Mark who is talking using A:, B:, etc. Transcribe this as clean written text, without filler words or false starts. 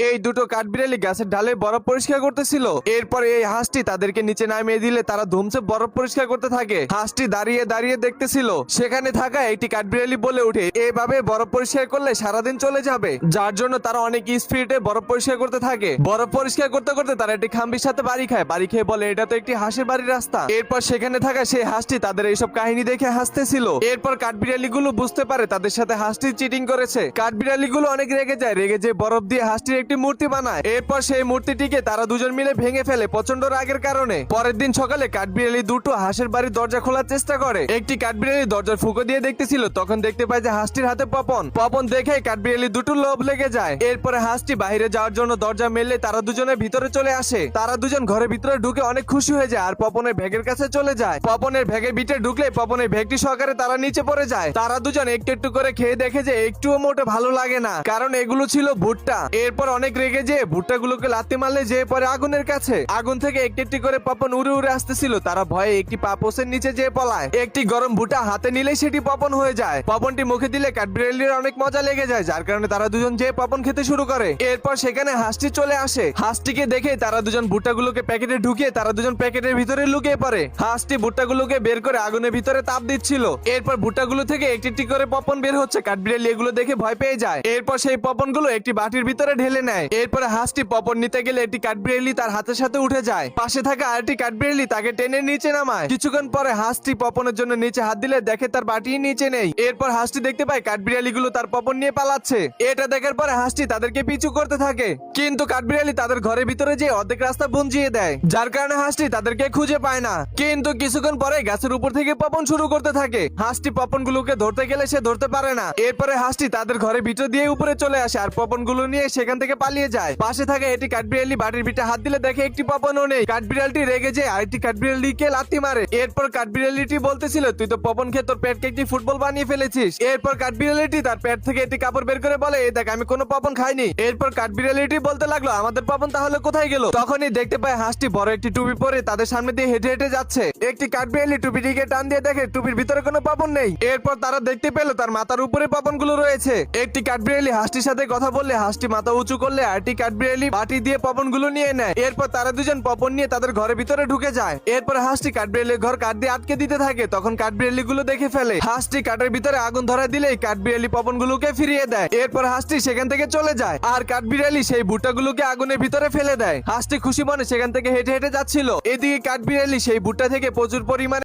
A: এই দুটো কাঠবিড়ালি গাছের ডালে বরফ পরিষ্কার করতেছিল। এরপর এই হাঁসটি তাদেরকে নিচে নামিয়ে দিলে তারা ধুমসে বরফ পরিষ্কার করতে থাকে। হাঁসটি দাঁড়িয়ে দাঁড়িয়ে দেখতেছিল। সেখানে থাকা একটি কাঠবিড়ালি বলে উঠে, এভাবে বরফ পরিষ্কার করলে সারাদিন চলে যাবে। যার জন্য তারা অনেক স্পিডে বরফ পরিষ্কার করতে থাকে। বরফ পরিষ্কার করতে করতে তারা একটি খাম্বির সাথে বাড়ি খায়। বাড়ি খেয়ে বলে, এটা তো একটি হাঁসের বাড়ির রাস্তা। এরপর সেখানে থাকা সেই হাঁসটি তাদের এইসব কাহিনী দেখে হাসতেছিল। এরপর কাঠবিড়ালি গুলো বুঝতে পারে তাদের সাথে হাঁসটি চিটিং করেছে। কাঠবিড়ালি গুলো অনেক রেগে যায়। রেগে যে বরফ দিয়ে হাঁসটির একটি মূর্তি বানায়। এরপর সেই মূর্তিটিকে তারা দুজন মিলে ভেঙে ফেলে প্রচন্ড রাগের কারণে। পরের দিন সকালে কাঠবিড়ালি দুটো হাঁসের বাড়ির দরজা খোলার চেষ্টা করে। একটি কাঠবিড়ালি দরজার ফুঁকো দিয়ে দেখতেছিল। তখন দেখতে পায় যে হাঁসটির হাতে পপন। পপন দেখে কাঠবিড়ালি দুটো লোভ লেগে যায়। এরপরে হাঁসটি বাইরে যাওয়ার জন্য দরজা মেললে তারা দুজনে ভিতরে চলে আসে। তারা দুজন ঘরের ভিতরে ঢুকে অনেক খুশি হয়ে যায় আর পপনের ব্যাগের কাছে চলে যায়। পপনের ব্যাগের ভিতরে ঢুকলে পপনের ব্যাগটি সহকারে তারা নিচে পড়ে যায়। তারা দুজন একটু একটু করে খেয়ে দেখে যে একটুও মোটে ভালো লাগে না, কারণ এগুলো ছিল ভুট্টা। এরপর অনেক রেগে যে ভুট্টা গুলোকে লাথি মারলে যে পরে আগুনের কাছে। আগুন থেকে একটি একটি করে পপন উড়ে উড়ে আসতেছিল। তারা ভয়ে একটি পাপোসের নিচে যে পলায়। একটি গরম ভুট্টা হাতে নিলেই সেটি পপন হয়ে যায়। পপনটি মুখে দিলে কাঠবিড়ালির অনেক মজা লেগে যায়, যার কারণে তারা দুজন যে পপন খেতে শুরু করে। এরপর সেখানে হাঁসটি চলে আসে। হাঁসটিকে দেখে তারা দুজন ভুট্টাগুলোকে প্যাকেটে ঢুকিয়ে তারা দুজন প্যাকেটের ভিতরে লুকিয়ে পড়ে। হাঁসটি ভুট্টাগুলোকে বের করে আগুনের ভিতরে তাপ দিচ্ছিল। এরপর ভুট্টাগুলো থেকে একটি একটি করে পপন বের হচ্ছে। কাঠবিড়ালি এগুলো দেখে ভয় পেয়ে যায়। এরপর সেই পপনগুলো একটি বাটির ভিতরে ঢেলে নেয়। এরপরে হাঁসটি পপন নিতে গেলে একটি কাঠবিড়ালি তার হাতের সাথে উঠে যায়। পাশে থাকা আরেকটি কাঠবিড়ালি তাকে টেনে নিচে নামায়। কিছুক্ষণ পরে হাঁসটি পপনের জন্য নিচে হাত দিলে দেখে তার বাটি নিচে নেই। এরপর হাঁসটি দেখতে পায় কাঠবিড়ালি গুলো তার পপন নিয়ে পালাচ্ছে। এটা দেখার পরে হাঁসটি তাদেরকে পিছু করতে থাকে, কিন্তু কাঠবিড়ালি তাদের ঘরের ভিতরে যে অর্ধেক রাস্তা বুঝিয়ে দেয়, যার কারণে হাঁসটি তাদেরকে খুঁজে পায় না। কিন্তু কিছুক্ষণ পরে গাছের উপর থেকে পপন শুরু করতে থাকে। হাঁসটি পপন গুলোকে ধরতে গেলে সে ধরতে পারে না। এরপরে হাঁসটি তাদের ঘরের ভিতর দিয়ে উপরে চলে আসে আর পপন গুলো নিয়ে সেখান থেকে পালিয়ে যায়। পাশে থাকা এটি কাঠবিড়ালি বাড়ির ভিতরে হাত দিলে দেখে একটি পপনও নেই। কাঠবিড়ালটি রেগে যায় আরেকটি কাঠবিড়ালিকে লাথি মারে। এরপর কাঠবিড়ালিটি বলতেছিল, তুই তো পপন খেয়ে তোর পেটকে একটি ফুটবল বানিয়ে ফেলেছিস। এরপর কাঠবিড়ালিটি তার পেট থেকে একটি কাপড় বের করে বলে, এই দেখ আমি কোনো পপন খাইনি। এরপর কাঠবিড়ালিটি বলতে লাগলো, আমাদের পপন তাহলে কোথায় গেল? তখনই দেখতে পায় হাঁসটি বড় একটি টুপি পরে তাদের সামনে দিয়ে হেঁটে হেঁটে যাচ্ছে। একটি কাঠবিড়ালি টুপিটিকে টান দিয়ে দেখে টুপির ভিতরে কোনো পপন নেই। এরপর তারা দেখতে পেল তার মাথার উপরে পপন গুলো রয়েছে। একটি কাঠবিড়ালি হাঁসটির সাথে কথা বললে হাঁসটি মাথা উঁচু করলে আরেকটি কাঠবিড়ালি বাটি দিয়ে পপন গুলো নিয়ে নেয়। এরপর তারা দুজন পপন নিয়ে তাদের ঘরের ভিতরে ঢুকে যায়। এরপর হাঁসটি কাঠবিড়ালির ঘর কাঠ দিয়ে আটকে দিতে থাকে। তখন কাঠবিড়ালি গুলো দেখে ফেলে। হাঁসটি কাঠের ভিতরে আগুন ধরা দিলেই কাঠবিড়ালি পপন গুলোকে ফিরিয়ে দেয়। এরপর হাঁসটি সেখান থেকে চলে যায় আর কাঠবিড়ালি সেই ভুট্টা গুলোকে আগুনের ভিতরে ফেলে দেয়। হাঁসটি খুশি মনে সেখান থেকে হেঁটে হেঁটে যাচ্ছিল। এদিকে কাঠবিড়ালি সেই ভুট্টা থেকে প্রচুর পরিমাণে